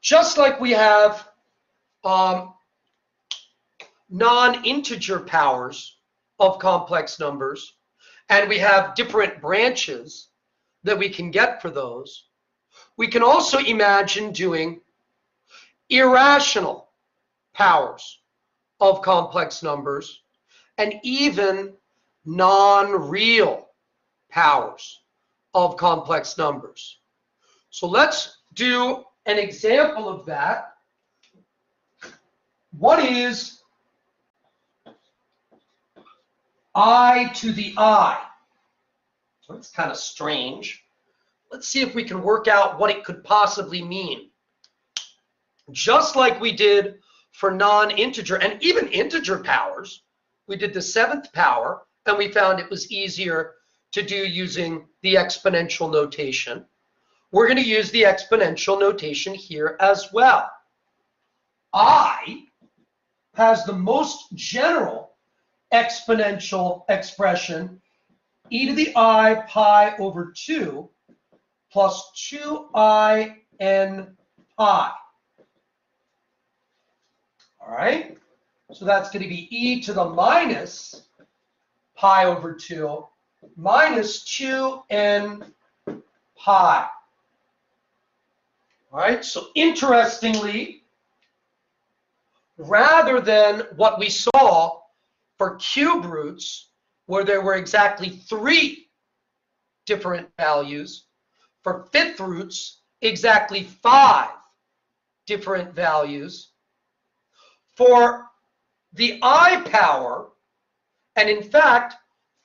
Just like we have non-integer powers of complex numbers, and we have different branches that we can get for those, we can also imagine doing irrational powers of complex numbers and even non-real powers of complex numbers. So let's do an example of that. What is I to the I? That's kind of strange. Let's see if we can work out what it could possibly mean. Just like we did for non-integer and even integer powers, we did the 7th power and we found it was easier to do using the exponential notation. We're going to use the exponential notation here as well. I has the most general exponential expression, e to the I pi over 2 plus 2i n pi. All right, so that's going to be e to the minus pi over 2 minus 2n pi. All right, so interestingly, rather than what we saw for cube roots, where there were exactly 3 different values, for fifth roots, exactly 5 different values. For the I power, and in fact,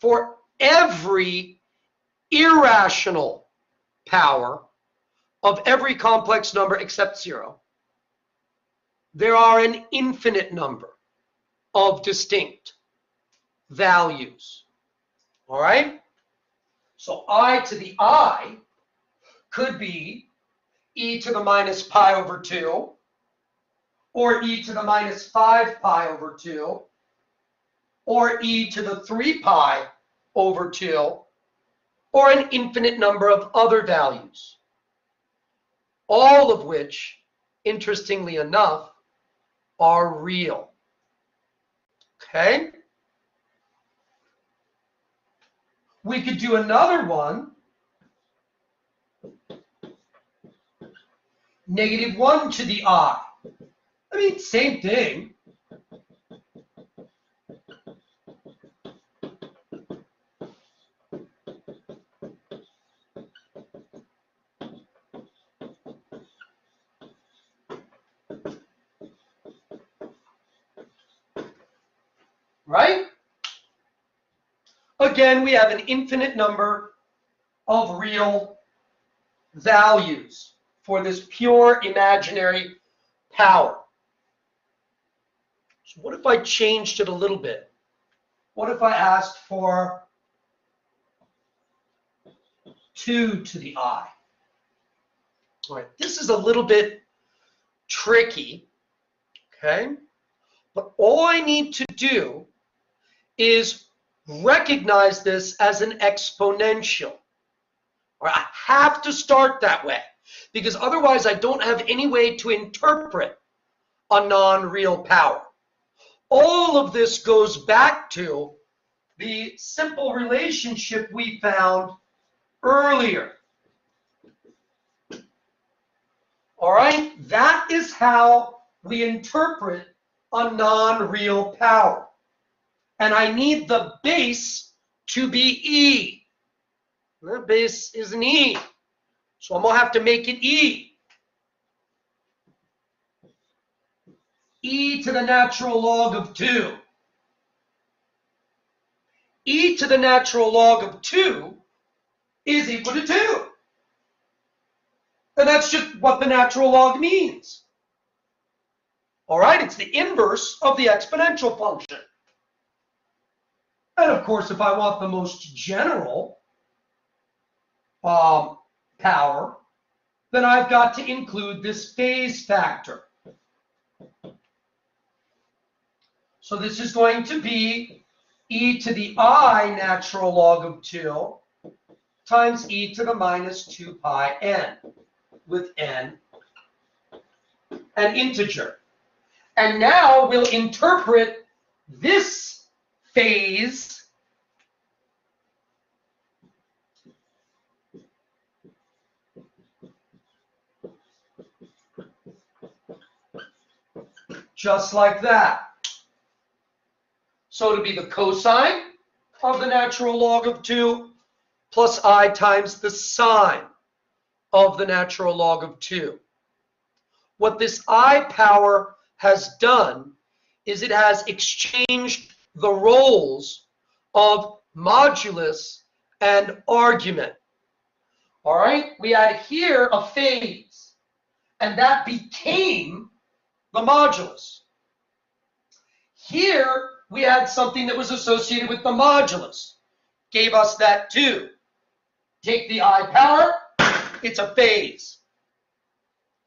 for every irrational power of every complex number except 0, there are an infinite number of distinct values. All right? So I to the I could be e to the minus pi over 2, or e to the minus 5 pi over 2, or e to the 3 pi over 2, or an infinite number of other values, all of which, interestingly enough, are real. Okay? We could do another one, -1 to the I. I mean, same thing. Right? Again, we have an infinite number of real values for this pure imaginary power. So what if I changed it a little bit? What if I asked for 2 to the I? All right, this is a little bit tricky, okay? But all I need to do is recognize this as an exponential. Or I have to start that way, because otherwise I don't have any way to interpret a non-real power. All of this goes back to the simple relationship we found earlier. All right, that is how we interpret a non-real power. And I need the base to be E. The base is an E. So I'm going to have to make it E. E to the natural log of 2. E to the natural log of 2 is equal to 2. And that's just what the natural log means. All right, it's the inverse of the exponential function. And of course, if I want the most general power, then I've got to include this phase factor. So this is going to be e to the I natural log of 2 times e to the minus 2 pi n, with n an integer. And now we'll interpret this phase just like that. So to be the cosine of the natural log of 2 plus I times the sine of the natural log of 2. What this I power has done is it has exchanged the roles of modulus and argument. All right, we had here a phase, and that became the modulus. Here we had something that was associated with the modulus, gave us that 2. Take the I power, it's a phase.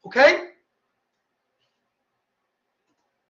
Okay?